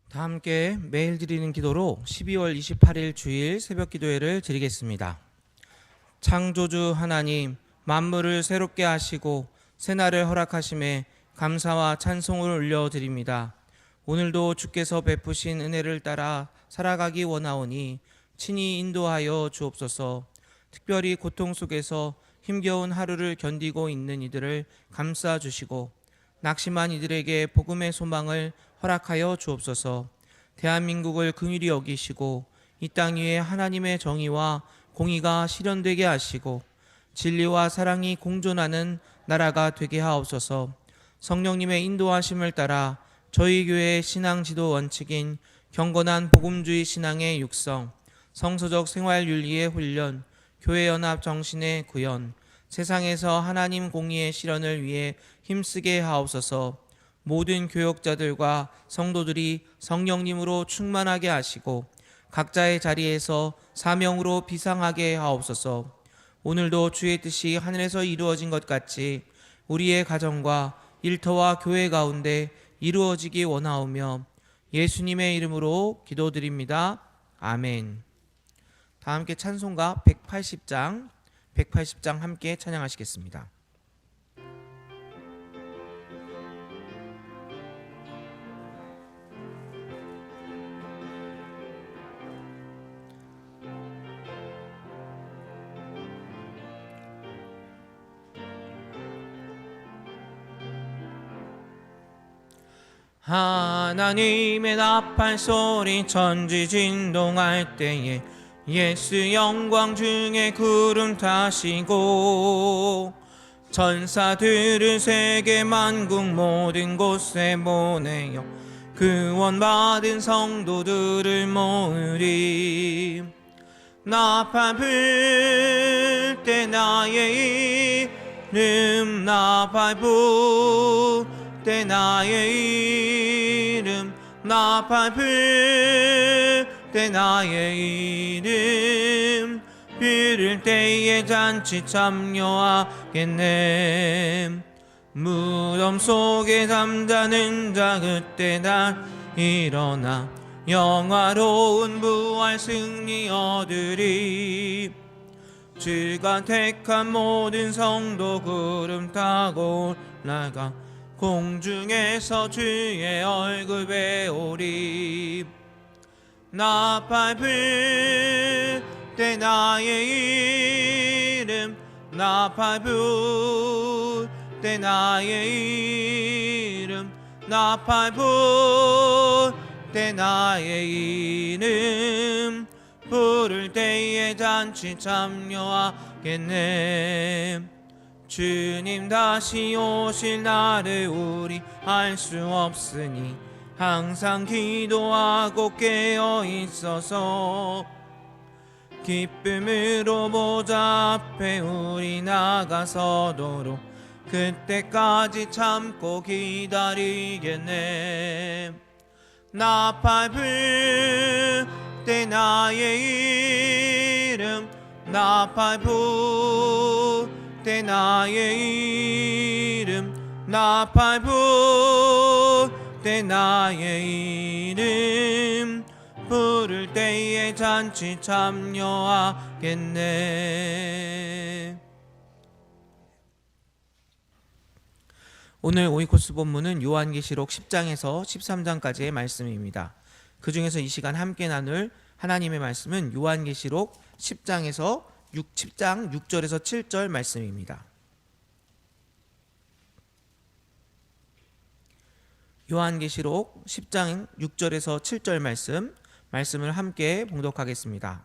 다 함께 매일 드리는 기도로 12월 28일 주일 새벽 기도회를 드리겠습니다. 창조주 하나님, 만물을 새롭게 하시고 새날을 허락하심에 감사와 찬송을 올려드립니다. 오늘도 주께서 베푸신 은혜를 따라 살아가기 원하오니 친히 인도하여 주옵소서. 특별히 고통 속에서 힘겨운 하루를 견디고 있는 이들을 감싸주시고 낙심한 이들에게 복음의 소망을 허락하여 주옵소서. 대한민국을 긍휼히 여기시고 이 땅 위에 하나님의 정의와 공의가 실현되게 하시고 진리와 사랑이 공존하는 나라가 되게 하옵소서. 성령님의 인도하심을 따라 저희 교회의 신앙 지도 원칙인 경건한 복음주의 신앙의 육성, 성서적 생활 윤리의 훈련, 교회 연합 정신의 구현, 세상에서 하나님 공의의 실현을 위해 힘쓰게 하옵소서. 모든 교역자들과 성도들이 성령님으로 충만하게 하시고 각자의 자리에서 사명으로 비상하게 하옵소서. 오늘도 주의 뜻이 하늘에서 이루어진 것 같이 우리의 가정과 일터와 교회 가운데 이루어지기 원하오며 예수님의 이름으로 기도드립니다. 아멘. 다 함께 찬송가 180장 함께 찬양하시겠습니다. 하나님의 나팔 소리 천지 진동할 때에 예수 영광 중에 구름 타시고 천사들을 세계 만국 모든 곳에 보내어 구원받은 성도들을 모으리. 나팔 불 때 나의 이름, 나팔 불 때 나의 이름, 나팔 불 때 나의 이름, 부를 때에 잔치 참여하겠네. 무덤 속에 잠자는 자 그때 다 일어나 영화로운 부활 승리 얻으리. 주가 택한 모든 성도 구름 타고 올라가 공중에서 주의 얼굴 배우리. 나팔 불 때 나의 이름, 나팔 불 때 나의 이름, 나팔 불 때 나의 이름, 부를 때에 잔치 참여하겠네. 주님 다시 오실 날을 우리 알 수 없으니 항상 기도하고 깨어 있어서 기쁨으로 보좌 앞에 우리 나가서도록 그때까지 참고 기다리겠네. 나팔 불 때 나의 이름, 나팔 불 때 나의 이름, 나팔 불 때 나의 이름, 부를 때에 잔치 참여하겠네. 오늘 오이코스 본문은 요한계시록 10장에서 13장까지의 말씀입니다. 그 중에서 이 시간 함께 나눌 하나님의 말씀은 요한계시록 10장 6절에서 7절 말씀입니다. 요한계시록 10장 6절에서 7절 말씀을 함께 봉독하겠습니다.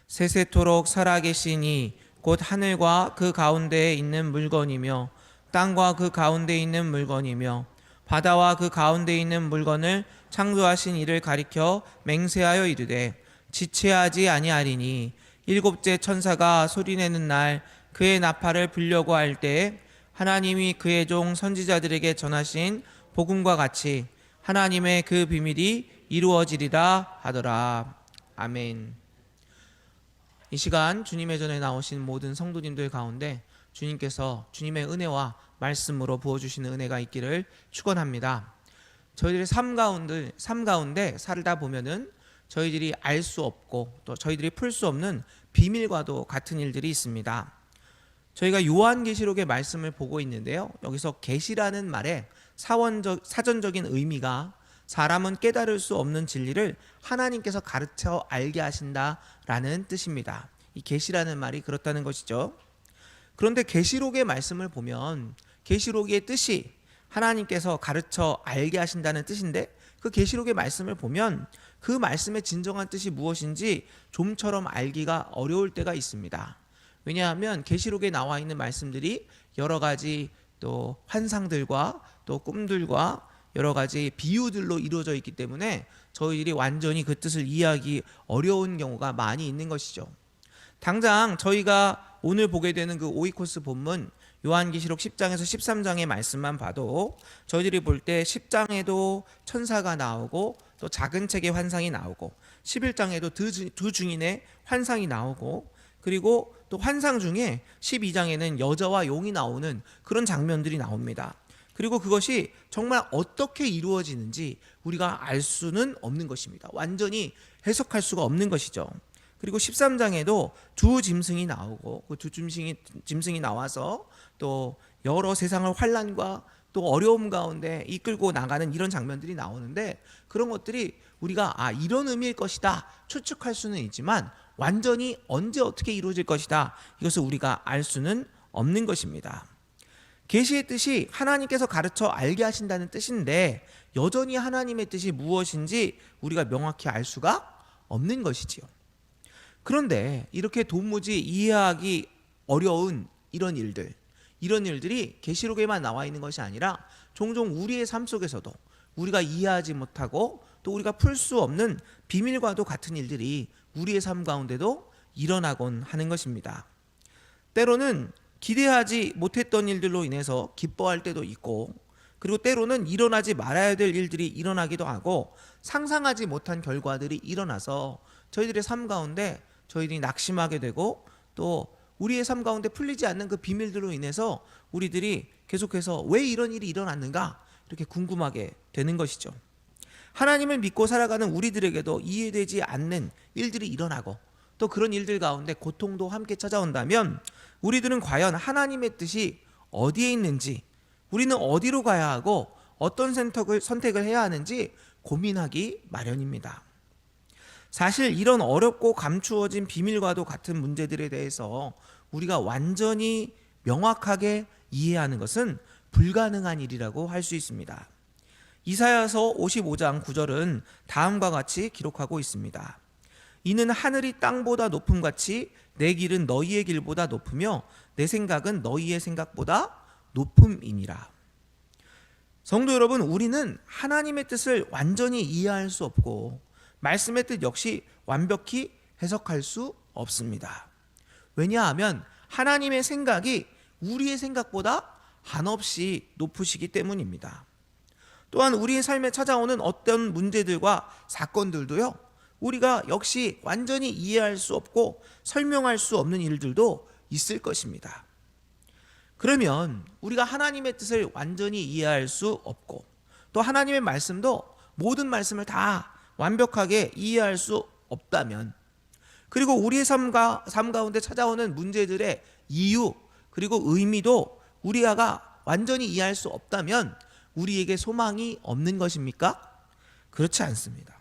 세세토록 살아계시니 곧 하늘과 그 가운데에 있는 물건이며 땅과 그 가운데 있는 물건이며 바다와 그 가운데 있는 물건을 창조하신 이를 가리켜 맹세하여 이르되 지체하지 아니하리니 일곱째 천사가 소리내는 날 그의 나팔을 불려고 할 때 하나님이 그의 종 선지자들에게 전하신 복음과 같이 하나님의 그 비밀이 이루어지리라 하더라. 아멘. 이 시간 주님의 전에 나오신 모든 성도님들 가운데 주님께서 주님의 은혜와 말씀으로 부어주시는 은혜가 있기를 축원합니다. 저희들의 삶 가운데 살다 보면은 저희들이 알 수 없고 또 저희들이 풀 수 없는 비밀과도 같은 일들이 있습니다. 저희가 요한계시록의 말씀을 보고 있는데요. 여기서 계시라는 말에 사전적인 의미가 사람은 깨달을 수 없는 진리를 하나님께서 가르쳐 알게 하신다라는 뜻입니다. 이 계시라는 말이 그렇다는 것이죠. 그런데 계시록의 말씀을 보면 계시록의 뜻이 하나님께서 가르쳐 알게 하신다는 뜻인데, 그 계시록의 말씀을 보면 그 말씀의 진정한 뜻이 무엇인지 좀처럼 알기가 어려울 때가 있습니다. 왜냐하면 계시록에 나와 있는 말씀들이 여러 가지 또 환상들과 또 꿈들과 여러 가지 비유들로 이루어져 있기 때문에 저희들이 완전히 그 뜻을 이해하기 어려운 경우가 많이 있는 것이죠. 당장 저희가 오늘 보게 되는 그 오이코스 본문 요한계시록 10장에서 13장의 말씀만 봐도 저희들이 볼 때 10장에도 천사가 나오고 또 작은 책의 환상이 나오고 11장에도 두 증인의 환상이 나오고, 그리고 또 환상 중에 12장에는 여자와 용이 나오는 그런 장면들이 나옵니다. 그리고 그것이 정말 어떻게 이루어지는지 우리가 알 수는 없는 것입니다. 완전히 해석할 수가 없는 것이죠. 그리고 13장에도 두 짐승이 나오고 그 두 짐승이 나와서 또 여러 세상을 환난과 또 어려움 가운데 이끌고 나가는 이런 장면들이 나오는데, 그런 것들이 우리가 이런 의미일 것이다 추측할 수는 있지만 완전히 언제 어떻게 이루어질 것이다 이것을 우리가 알 수는 없는 것입니다. 계시의 뜻이 하나님께서 가르쳐 알게 하신다는 뜻인데 여전히 하나님의 뜻이 무엇인지 우리가 명확히 알 수가 없는 것이지요. 그런데 이렇게 도무지 이해하기 어려운 이런 일들이 계시록에만 나와 있는 것이 아니라 종종 우리의 삶 속에서도 우리가 이해하지 못하고 또 우리가 풀 수 없는 비밀과도 같은 일들이 우리의 삶 가운데도 일어나곤 하는 것입니다. 때로는 기대하지 못했던 일들로 인해서 기뻐할 때도 있고, 그리고 때로는 일어나지 말아야 될 일들이 일어나기도 하고 상상하지 못한 결과들이 일어나서 저희들의 삶 가운데 저희들이 낙심하게 되고 또 우리의 삶 가운데 풀리지 않는 그 비밀들로 인해서 우리들이 계속해서 왜 이런 일이 일어났는가 이렇게 궁금하게 되는 것이죠. 하나님을 믿고 살아가는 우리들에게도 이해되지 않는 일들이 일어나고 또 그런 일들 가운데 고통도 함께 찾아온다면 우리들은 과연 하나님의 뜻이 어디에 있는지, 우리는 어디로 가야 하고 어떤 선택을 해야 하는지 고민하기 마련입니다. 사실 이런 어렵고 감추어진 비밀과도 같은 문제들에 대해서 우리가 완전히 명확하게 이해하는 것은 불가능한 일이라고 할 수 있습니다. 이사야서 55장 9절은 다음과 같이 기록하고 있습니다. 이는 하늘이 땅보다 높음같이 내 길은 너희의 길보다 높으며 내 생각은 너희의 생각보다 높음이니라. 성도 여러분, 우리는 하나님의 뜻을 완전히 이해할 수 없고 말씀의 뜻 역시 완벽히 해석할 수 없습니다. 왜냐하면 하나님의 생각이 우리의 생각보다 한없이 높으시기 때문입니다. 또한 우리의 삶에 찾아오는 어떤 문제들과 사건들도요, 우리가 역시 완전히 이해할 수 없고 설명할 수 없는 일들도 있을 것입니다. 그러면 우리가 하나님의 뜻을 완전히 이해할 수 없고 또 하나님의 말씀도 모든 말씀을 다 완벽하게 이해할 수 없다면, 그리고 우리의 삶 가운데 찾아오는 문제들의 이유 그리고 의미도 우리가 완전히 이해할 수 없다면 우리에게 소망이 없는 것입니까? 그렇지 않습니다.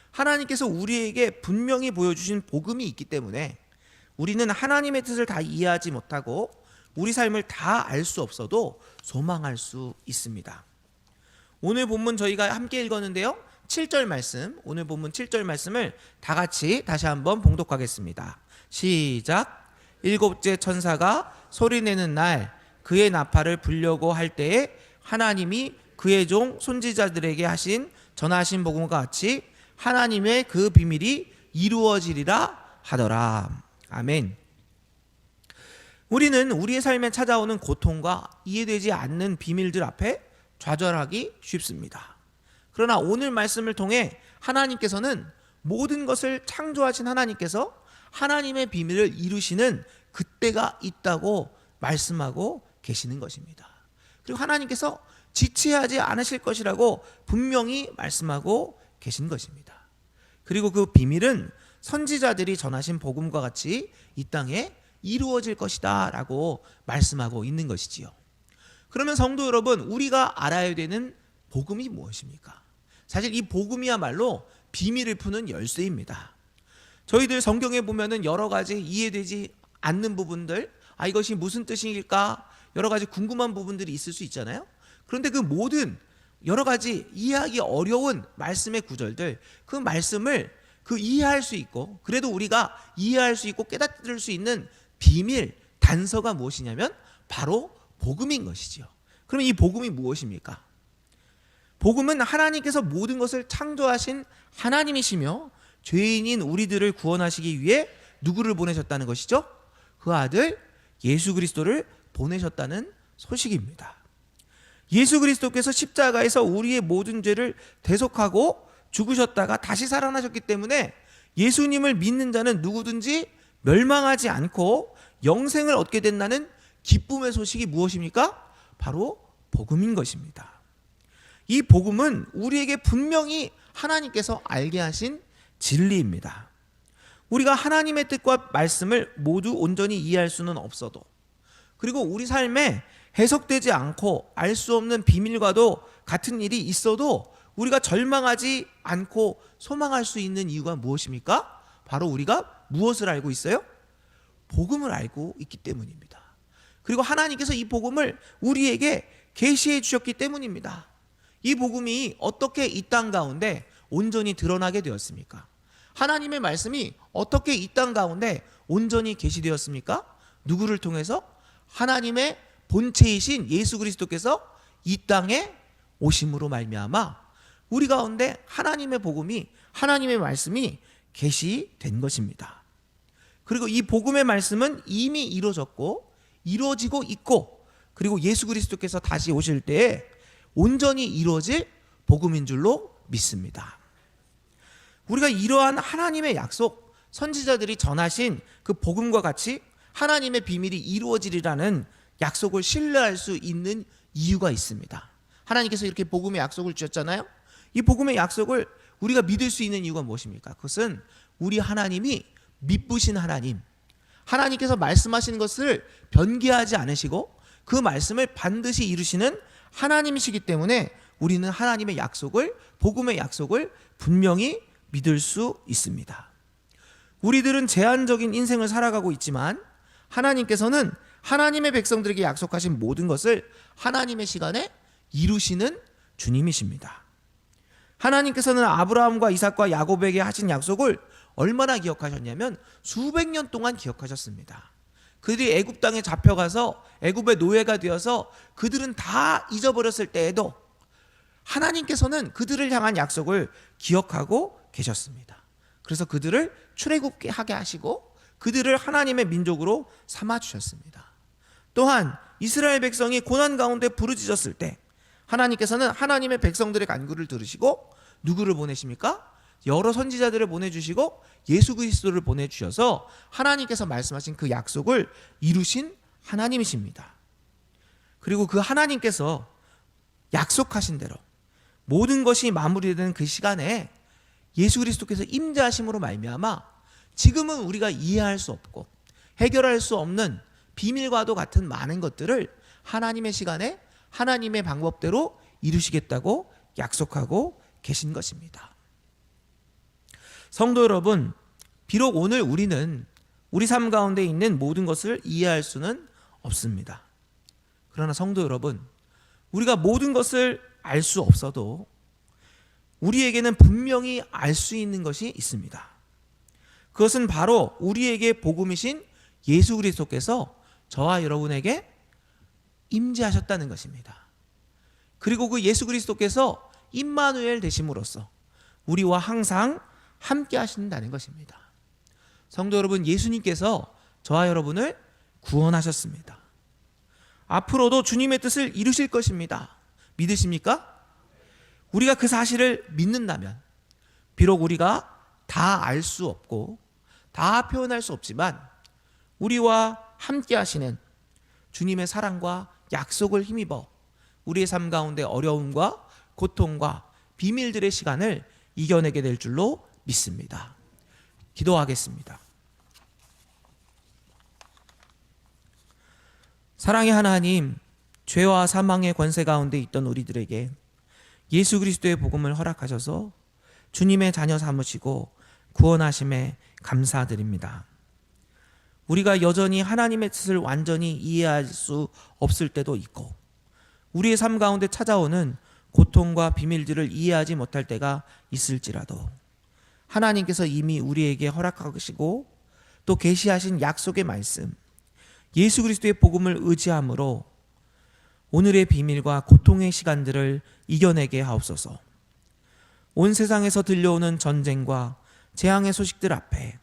하나님께서 우리에게 분명히 보여주신 복음이 있기 때문에 우리는 하나님의 뜻을 다 이해하지 못하고 우리 삶을 다 알 수 없어도 소망할 수 있습니다. 오늘 본문 저희가 함께 읽었는데요, 7절 말씀, 오늘 본문 7절 말씀을 다 같이 다시 한번 봉독하겠습니다. 시작. 일곱째 천사가 소리내는 날 그의 나팔을 불려고 할 때에 하나님이 그의 종 선지자들에게 전하신 복음과 같이 하나님의 그 비밀이 이루어지리라 하더라. 아멘. 우리는 우리의 삶에 찾아오는 고통과 이해되지 않는 비밀들 앞에 좌절하기 쉽습니다. 그러나 오늘 말씀을 통해 하나님께서는 모든 것을 창조하신 하나님께서 하나님의 비밀을 이루시는 그때가 있다고 말씀하고 계시는 것입니다. 그리고 하나님께서 지체하지 않으실 것이라고 분명히 말씀하고 계신 것입니다. 그리고 그 비밀은 선지자들이 전하신 복음과 같이 이 땅에 이루어질 것이다 라고 말씀하고 있는 것이지요. 그러면 성도 여러분, 우리가 알아야 되는 복음이 무엇입니까? 사실 이 복음이야말로 비밀을 푸는 열쇠입니다. 저희들 성경에 보면은 여러 가지 이해되지 않는 부분들, 이것이 무슨 뜻일까? 여러 가지 궁금한 부분들이 있을 수 있잖아요. 그런데 그 모든 여러 가지 이해하기 어려운 말씀의 구절들, 그 말씀을 이해할 수 있고, 그래도 우리가 이해할 수 있고 깨닫을 수 있는 비밀, 단서가 무엇이냐면 바로 복음인 것이지요. 그럼 이 복음이 무엇입니까? 복음은 하나님께서 모든 것을 창조하신 하나님이시며 죄인인 우리들을 구원하시기 위해 누구를 보내셨다는 것이죠? 그 아들 예수 그리스도를 보내셨다는 소식입니다. 예수 그리스도께서 십자가에서 우리의 모든 죄를 대속하고 죽으셨다가 다시 살아나셨기 때문에 예수님을 믿는 자는 누구든지 멸망하지 않고 영생을 얻게 된다는 기쁨의 소식이 무엇입니까? 바로 복음인 것입니다. 이 복음은 우리에게 분명히 하나님께서 알게 하신 진리입니다. 우리가 하나님의 뜻과 말씀을 모두 온전히 이해할 수는 없어도, 그리고 우리 삶에 해석되지 않고 알 수 없는 비밀과도 같은 일이 있어도 우리가 절망하지 않고 소망할 수 있는 이유가 무엇입니까? 바로 우리가 무엇을 알고 있어요? 복음을 알고 있기 때문입니다. 그리고 하나님께서 이 복음을 우리에게 계시해 주셨기 때문입니다. 이 복음이 어떻게 이 땅 가운데 온전히 드러나게 되었습니까? 하나님의 말씀이 어떻게 이 땅 가운데 온전히 계시되었습니까? 누구를 통해서? 하나님의 본체이신 예수 그리스도께서 이 땅에 오심으로 말미암아 우리 가운데 하나님의 복음이, 하나님의 말씀이 계시된 것입니다. 그리고 이 복음의 말씀은 이미 이루어졌고 이루어지고 있고, 그리고 예수 그리스도께서 다시 오실 때에 온전히 이루어질 복음인 줄로 믿습니다. 우리가 이러한 하나님의 약속, 선지자들이 전하신 그 복음과 같이 하나님의 비밀이 이루어지리라는 약속을 신뢰할 수 있는 이유가 있습니다. 하나님께서 이렇게 복음의 약속을 주셨잖아요. 이 복음의 약속을 우리가 믿을 수 있는 이유가 무엇입니까? 그것은 우리 하나님이 미쁘신 하나님, 하나님께서 말씀하시는 것을 변개하지 않으시고 그 말씀을 반드시 이루시는 하나님이시기 때문에 우리는 하나님의 약속을, 복음의 약속을 분명히 믿을 수 있습니다. 우리들은 제한적인 인생을 살아가고 있지만 하나님께서는 하나님의 백성들에게 약속하신 모든 것을 하나님의 시간에 이루시는 주님이십니다. 하나님께서는 아브라함과 이삭과 야곱에게 하신 약속을 얼마나 기억하셨냐면 수백 년 동안 기억하셨습니다. 그들이 애굽 땅에 잡혀가서 애굽의 노예가 되어서 그들은 다 잊어버렸을 때에도 하나님께서는 그들을 향한 약속을 기억하고 계셨습니다. 그래서 그들을 출애굽하게 하시고 그들을 하나님의 민족으로 삼아주셨습니다. 또한 이스라엘 백성이 고난 가운데 부르짖었을 때 하나님께서는 하나님의 백성들의 간구를 들으시고 누구를 보내십니까? 여러 선지자들을 보내주시고 예수 그리스도를 보내주셔서 하나님께서 말씀하신 그 약속을 이루신 하나님이십니다. 그리고 그 하나님께서 약속하신 대로 모든 것이 마무리되는 그 시간에 예수 그리스도께서 임재하심으로 말미암아 지금은 우리가 이해할 수 없고 해결할 수 없는 비밀과도 같은 많은 것들을 하나님의 시간에 하나님의 방법대로 이루시겠다고 약속하고 계신 것입니다. 성도 여러분, 비록 오늘 우리는 우리 삶 가운데 있는 모든 것을 이해할 수는 없습니다. 그러나 성도 여러분, 우리가 모든 것을 알 수 없어도 우리에게는 분명히 알 수 있는 것이 있습니다. 그것은 바로 우리에게 복음이신 예수 그리스도께서 저와 여러분에게 임재하셨다는 것입니다. 그리고 그 예수 그리스도께서 임마누엘 되심으로써 우리와 항상 함께 하신다는 것입니다. 성도 여러분, 예수님께서 저와 여러분을 구원하셨습니다. 앞으로도 주님의 뜻을 이루실 것입니다. 믿으십니까? 우리가 그 사실을 믿는다면 비록 우리가 다 알 수 없고 다 표현할 수 없지만 우리와 함께 하시는 주님의 사랑과 약속을 힘입어 우리의 삶 가운데 어려움과 고통과 비밀들의 시간을 이겨내게 될 줄로 믿습니다. 기도하겠습니다. 사랑의 하나님, 죄와 사망의 권세 가운데 있던 우리들에게 예수 그리스도의 복음을 허락하셔서 주님의 자녀 삼으시고 구원하심에 감사드립니다. 우리가 여전히 하나님의 뜻을 완전히 이해할 수 없을 때도 있고, 우리의 삶 가운데 찾아오는 고통과 비밀들을 이해하지 못할 때가 있을지라도 하나님께서 이미 우리에게 허락하시고 또 계시하신 약속의 말씀, 예수 그리스도의 복음을 의지함으로 오늘의 비밀과 고통의 시간들을 이겨내게 하옵소서. 온 세상에서 들려오는 전쟁과 재앙의 소식들 앞에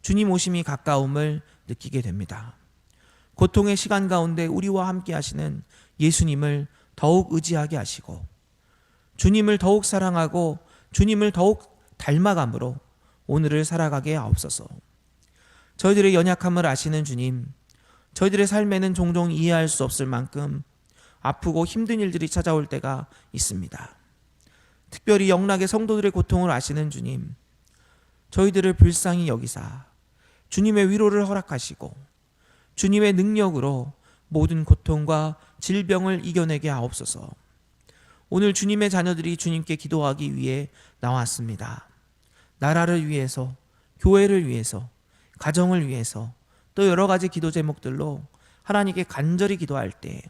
주님 오심이 가까움을 느끼게 됩니다. 고통의 시간 가운데 우리와 함께 하시는 예수님을 더욱 의지하게 하시고 주님을 더욱 사랑하고 주님을 더욱 닮아감으로 오늘을 살아가게 하옵소서. 저희들의 연약함을 아시는 주님, 저희들의 삶에는 종종 이해할 수 없을 만큼 아프고 힘든 일들이 찾아올 때가 있습니다. 특별히 영락의 성도들의 고통을 아시는 주님, 저희들을 불쌍히 여기사 주님의 위로를 허락하시고 주님의 능력으로 모든 고통과 질병을 이겨내게 하옵소서. 오늘 주님의 자녀들이 주님께 기도하기 위해 나왔습니다. 나라를 위해서, 교회를 위해서, 가정을 위해서, 또 여러 가지 기도 제목들로 하나님께 간절히 기도할 때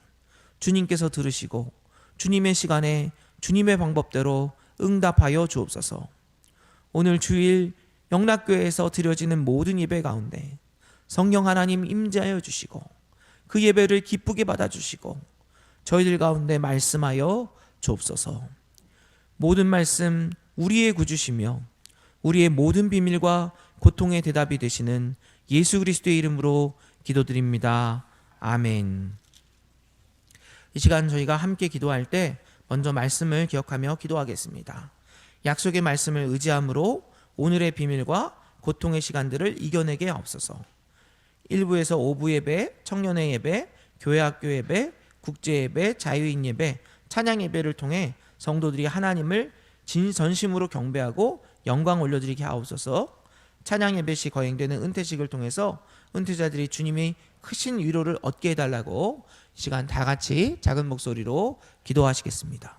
주님께서 들으시고 주님의 시간에 주님의 방법대로 응답하여 주옵소서. 오늘 주일 영락교회에서 드려지는 모든 예배 가운데 성령 하나님 임재하여 주시고 그 예배를 기쁘게 받아주시고 저희들 가운데 말씀하여 주옵소서. 모든 말씀 우리의 구주시며 우리의 모든 비밀과 고통의 대답이 되시는 예수 그리스도의 이름으로 기도드립니다. 아멘. 이 시간 저희가 함께 기도할 때 먼저 말씀을 기억하며 기도하겠습니다. 약속의 말씀을 의지함으로 오늘의 비밀과 고통의 시간들을 이겨내게 하옵소서. 1부에서 5부 예배, 청년의 예배, 교회학교 예배, 국제 예배, 자유인 예배, 찬양 예배를 통해 성도들이 하나님을 전심으로 경배하고 영광 올려드리게 하옵소서. 찬양 예배 시 거행되는 은퇴식을 통해서 은퇴자들이 주님의 크신 위로를 얻게 해달라고 이 시간 다 같이 작은 목소리로 기도하시겠습니다.